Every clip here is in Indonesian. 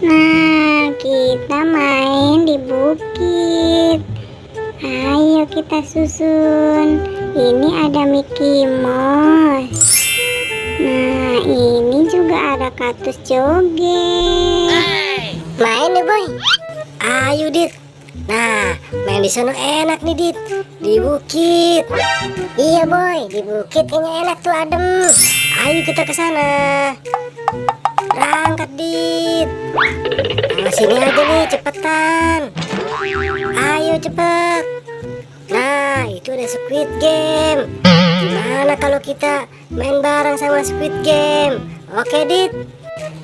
Nah, kita main di bukit. Ayo kita susun. Ini ada Mickey Mouse. Nah, ini juga ada kaktus joget. Main nih boy. Ayo Dit. Nah, main di sana enak nih Dit. Di bukit. Iya boy, di bukit kayaknya enak tuh, adem. Ayo kita ke sana. Berangkat Dit. Nah, sini aja nih, cepetan. Ayo cepet. Nah, itu ada Squid Game. Gimana kalau kita main bareng sama Squid Game? Oke Dit.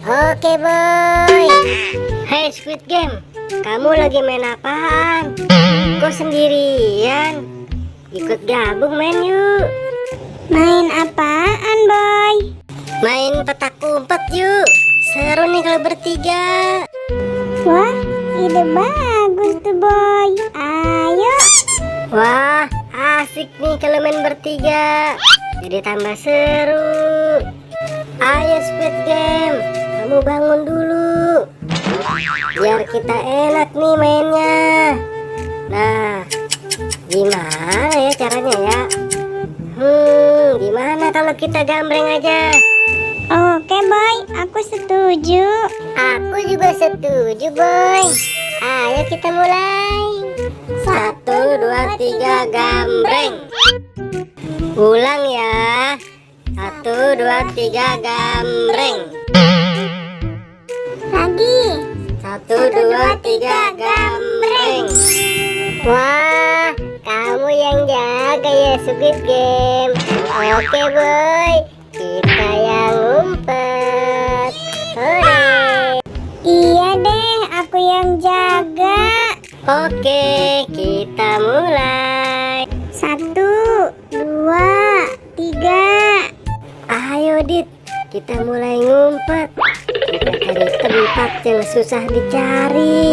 Oke boy. Hey Squid Game, kamu lagi main apaan? Kok sendirian? Ikut gabung main yuk. Main apaan, Boy? Main petak umpet yuk. Seru nih kalau bertiga. Wah, ide bagus tuh, Boy. Ayo. Wah, asik nih kalau main bertiga. Jadi tambah seru. Ayo Squid Game, kamu bangun dulu. Biar kita enak nih mainnya. Nah, gimana ya caranya ya? Gimana kalau kita gambreng aja? Oke, Boy. Aku setuju. Aku juga setuju, Boy. Ayo kita mulai. 1, 2, 3, gambreng. Ulang ya. 1, 2, 3, gambreng. Lagi. 1, 2, 3, gambreng. Wah, kamu yang jaga ya Squid Game. Oke boy, kita yang ngumpet. Hore. Iya deh, aku yang jaga. Oke, kita mulai. 1, 2, 3. Ayo Dit, kita mulai ngumpet. Kita cari tempat yang susah dicari.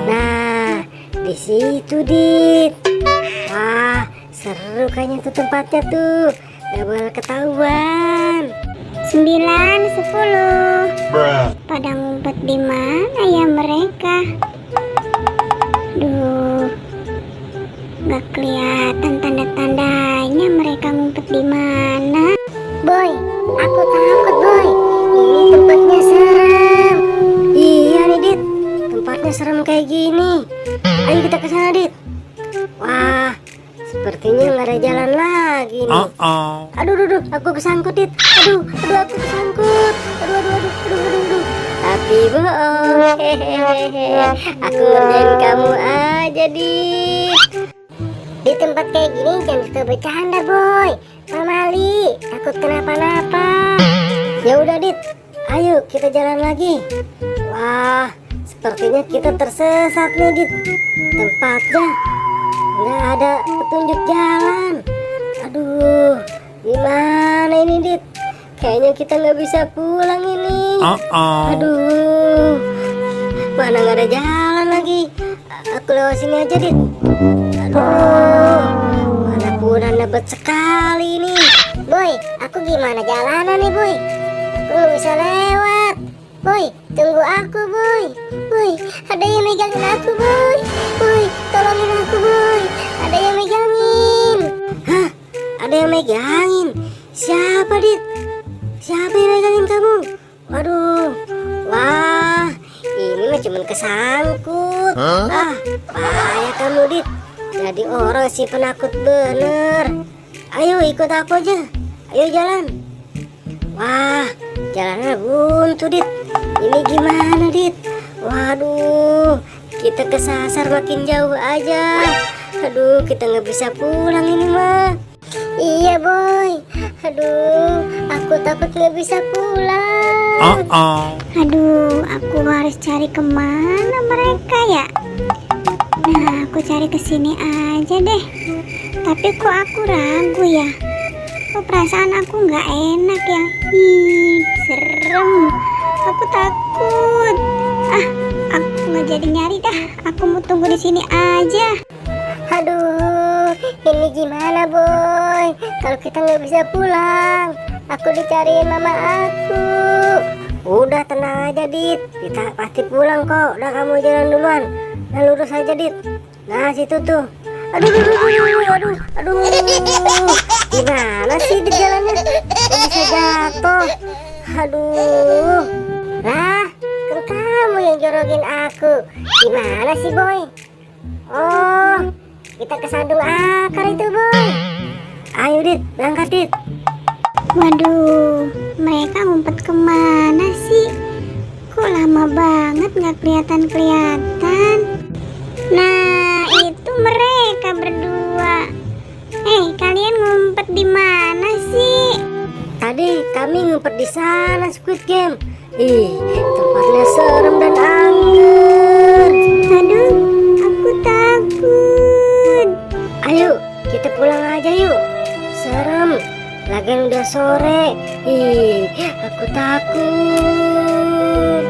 Nah, di situ Dit. Wah, seru kayaknya tuh tempatnya tuh. Gak boleh ketahuan. 9, 10. Pada ngumpet di mana ya mereka? Duh, gak kelihatan tanda-tandanya mereka ngumpet di mana. Boy, aku takut Boy. Ini tempatnya serem. Iya nih Dit, tempatnya serem kayak gini. Ayo kita ke sana Dit. Wah, sepertinya nggak ada jalan lagi nih. Aduh, aku kesangkut Dit. Aduh, aku kesangkut. Aduh. Tapi bohong, hehehe. Aku ngerjain kamu aja Dit. Di tempat kayak gini jangan suka bercanda Boy. Pamali, takut kenapa-napa. Ya udah Dit, ayo kita jalan lagi. Wah, sepertinya kita tersesat nih Dit. Tempatnya nggak ada petunjuk jalan. Aduh, gimana ini Dit? Kayaknya kita nggak bisa pulang ini. Aduh, mana nggak ada jalan lagi. Aku lewat sini aja Dit. Aduh, mana kuda lebat sekali ini. Boy, aku gimana jalanan nih Boy? Aku nggak bisa lewat. Boy, tunggu aku Boy. Boy, ada yang megangin aku Boy. Boy, tolongin aku Boy. Ada yang megangin. Hah? Ada yang megangin? Siapa Dit? Siapa yang megangin kamu? Waduh, wah, ini mah cuman kesangkut. Ah, payah kamu Dit. Jadi orang sih penakut bener. Ayo ikut aku aja. Ayo jalan. Wah, jalannya buntu Dit. Ini gimana Dit? Waduh, kita kesasar makin jauh aja. Aduh, kita nggak bisa pulang ini mah. Iya Boy. Aduh, aku takut nggak bisa pulang. Aduh, aku harus cari kemana mereka ya? Nah, aku cari ke sini aja deh. Tapi kok aku ragu ya? Kok perasaan aku nggak enak ya? Ih, serem. Aku takut. Ah, aku nggak jadi nyari dah. Aku mau tunggu di sini aja. Aduh, ini gimana Boy? Kalau kita nggak bisa pulang, aku dicariin mama aku. Udah tenang aja Dit, kita pasti pulang kok. Udah kamu jalan duluan. Nah lurus aja Dit. Nah situ tuh. Aduh. Gimana sih di jalannya? Kok bisa jatuh? Aduh. Lah, kan kamu yang jorokin aku. Gimana sih Boy? Oh, kita kesandung akar itu Boy. Ayo Dit, berangkat Dit. Waduh, mereka ngumpet kemana sih? Kok lama banget nggak kelihatan. Nah, itu mereka berdua. Kalian ngumpet di mana sih? Tadi kami ngumpet di sana Squid Game. Ih, tempatnya serem dan angker. Aduh, aku takut. Ayo, kita pulang aja yuk. Serem. Lagian udah sore. Ih, aku takut.